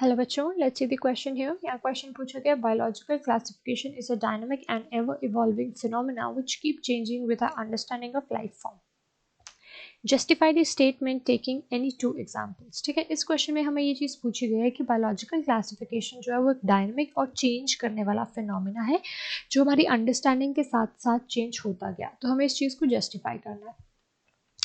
Hello बच्चों, let's see the question here. यहाँ question पूछा गया, biological classification is a dynamic and ever evolving phenomena which keep changing with our understanding of life form. Justify the statement taking any two examples. ठीक है, इस question में हमें ये चीज़ पूछी गई है कि बायोलॉजिकल क्लासिफिकेशन जो है वो एक डायनामिक और चेंज करने वाला फिनोमेना है जो हमारी अंडरस्टैंडिंग के साथ साथ चेंज होता गया। तो हमें इस चीज़ को जस्टिफाई करना है।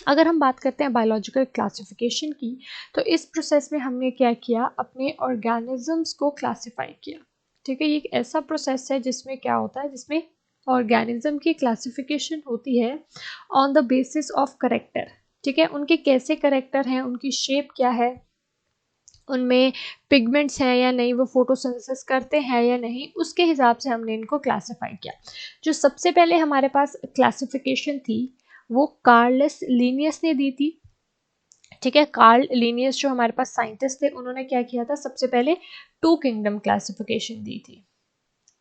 अगर हम बात करते हैं बायोलॉजिकल क्लासिफिकेशन की, तो इस प्रोसेस में हमने क्या किया, अपने ऑर्गेनिजम्स को क्लासिफाई किया। ठीक है, ये एक ऐसा प्रोसेस है जिसमें क्या होता है, जिसमें ऑर्गेनिज्म की क्लासिफिकेशन होती है on the basis of character. ठीक है, उनके कैसे करेक्टर हैं, उनकी शेप क्या है, उनमें पिगमेंट्स हैं या नहीं, वो फोटोसिंथेसिस करते हैं या नहीं, उसके हिसाब से हमने इनको क्लासिफाई किया। जो सबसे पहले हमारे पास क्लासिफिकेशन थी वो कार्लस लिनियस ने दी थी। ठीक है, कार्ल लिनियस जो हमारे पास साइंटिस्ट थे, उन्होंने क्या किया था, सबसे पहले टू किंगडम क्लासिफिकेशन दी थी।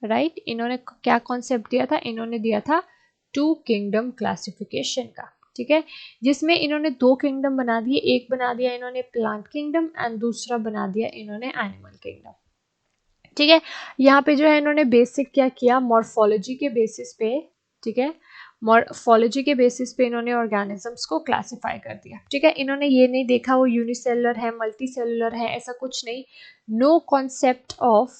राइट, इन्होंने क्या कॉन्सेप्ट दिया था, इन्होंने दिया था टू किंगडम क्लासिफिकेशन का। ठीक है, जिसमें इन्होंने दो किंगडम बना दिए, एक बना दिया इन्होंने प्लांट किंगडम एंड दूसरा बना दिया इन्होंने एनिमल किंगडम। ठीक है, यहाँ पे जो है इन्होंने बेसिक क्या किया, मॉर्फोलॉजी के बेसिस पे, ठीक है, मॉर्फोलॉजी के बेसिस पे इन्होंने ऑर्गेनिजम्स को क्लासिफाई कर दिया। ठीक है, इन्होंने ये नहीं देखा वो यूनिसेलुलर है, मल्टी सेलुलर है, ऐसा कुछ नहीं। No concept of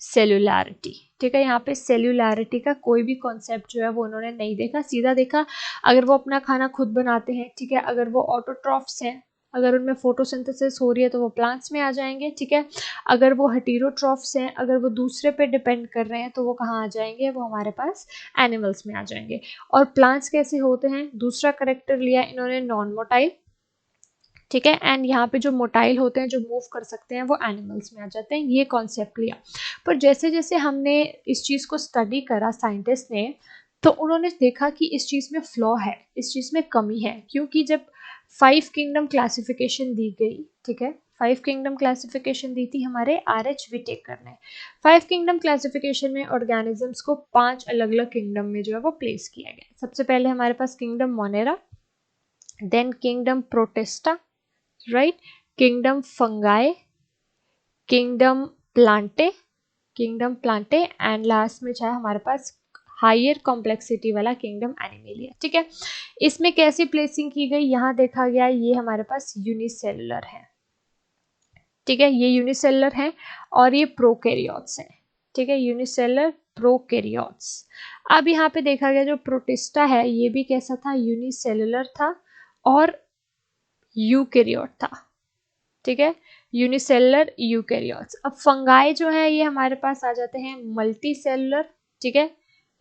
cellularity. ठीक है, यहाँ पे सेलुलैरिटी का कोई भी कॉन्सेप्ट जो है वो उन्होंने नहीं देखा, सीधा देखा अगर वो अपना खाना खुद बनाते हैं, ठीक है, अगर वो ऑटोट्रॉफ्स हैं, अगर उनमें फोटोसिंथेसिस हो रही है तो वो प्लांट्स में आ जाएंगे। ठीक है, अगर वो हेटेरोट्रॉफ्स हैं, अगर वो दूसरे पे डिपेंड कर रहे हैं तो वो कहाँ आ जाएंगे, वो हमारे पास एनिमल्स में आ जाएंगे। और प्लांट्स कैसे होते हैं, दूसरा करेक्टर लिया इन्होंने नॉन मोटाइल। ठीक है, एंड यहाँ पे जो मोटाइल होते हैं, जो मूव कर सकते हैं, वो एनिमल्स में आ जाते हैं। ये कॉन्सेप्ट लिया। पर जैसे जैसे हमने इस चीज़ को स्टडी करा साइंटिस्ट ने, तो उन्होंने देखा कि इस चीज़ में फ्लॉ है, इस चीज़ में कमी है। क्योंकि जब 5 किंगडम क्लासिफिकेशन दी गई, ठीक है, 5 किंगडम क्लासिफिकेशन दी थी हमारे आर.एच. विटेकर ने। 5 किंगडम क्लासिफिकेशन में ऑर्गेनिजम्स को 5 अलग अलग किंगडम में जो है वो प्लेस किया गया। सबसे पहले हमारे पास kingdom Monera, then kingdom Protista, right, kingdom Fungi, kingdom Plantae, kingdom Plantae and last में चाहे हमारे पास हायर कॉम्प्लेक्सिटी वाला किंगडम एनिमेलिया। ठीक है, इसमें कैसी प्लेसिंग की गई, यहाँ देखा गया ये हमारे पास यूनिसेलुलर है। ठीक है, ये यूनिसेलुलर है और ये प्रोकैरियोट्स हैं। ठीक है, यूनिसेलुलर प्रोकैरियोट्स। अब यहाँ पे देखा गया जो प्रोटिस्टा है ये भी कैसा था, यूनिसेलुलर था और यूकैरियोट था। ठीक है, यूनिसेलुलर यूकैरियोट्स। अब फंगाई जो है ये हमारे पास आ जाते हैं मल्टी सेलुलर। ठीक है,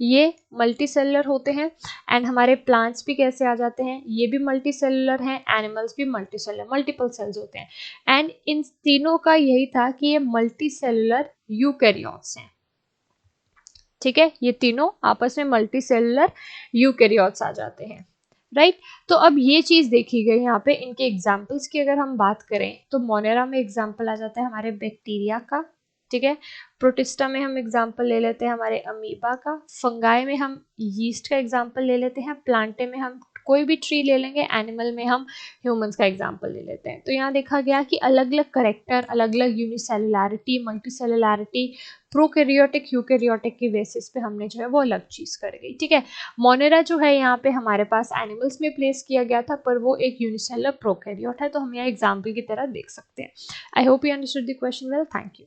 ये मल्टी सेलुलर होते हैं। एंड हमारे प्लांट्स भी कैसे आ जाते हैं, ये भी मल्टी सेलुलर हैं, एनिमल्स भी मल्टी सेलुलर, मल्टीपल सेल्स होते हैं। एंड इन तीनों का यही था कि ये मल्टी सेलुलर यूकैरियोट्स हैं। ठीक है, ये तीनों आपस में मल्टी सेलुलर यूकैरियोट्स आ जाते हैं। राइट, तो अब ये चीज देखी गई यहाँ पे। इनके एग्जाम्पल्स की अगर हम बात करें तो मोनेरा में एग्जाम्पल आ जाता है हमारे बैक्टीरिया का। ठीक है, प्रोटिस्टा में हम एग्जाम्पल ले लेते हैं हमारे अमीबा का, फंगाई में हम यीस्ट का एग्जाम्पल ले लेते हैं, प्लांटे में हम कोई भी ट्री ले लेंगे, एनिमल में हम ह्यूमंस का एग्जाम्पल ले लेते हैं। तो यहाँ देखा गया कि अलग अलग करेक्टर, अलग अलग यूनिसेलुलैरिटी, मल्टीसेलुलैरिटी, प्रोकैरियोटिक यूकैरियोटिक की बेसिस पे हमने जो है वो अलग चीज कर गई। ठीक है, मोनेरा जो है यहाँ पे हमारे पास एनिमल्स में प्लेस किया गया था, पर वो एक यूनिसेलुलर प्रोकैरियोट है, तो हम यहाँ एग्जाम्पल की तरह देख सकते हैं। I hope you understood the question well, thank you.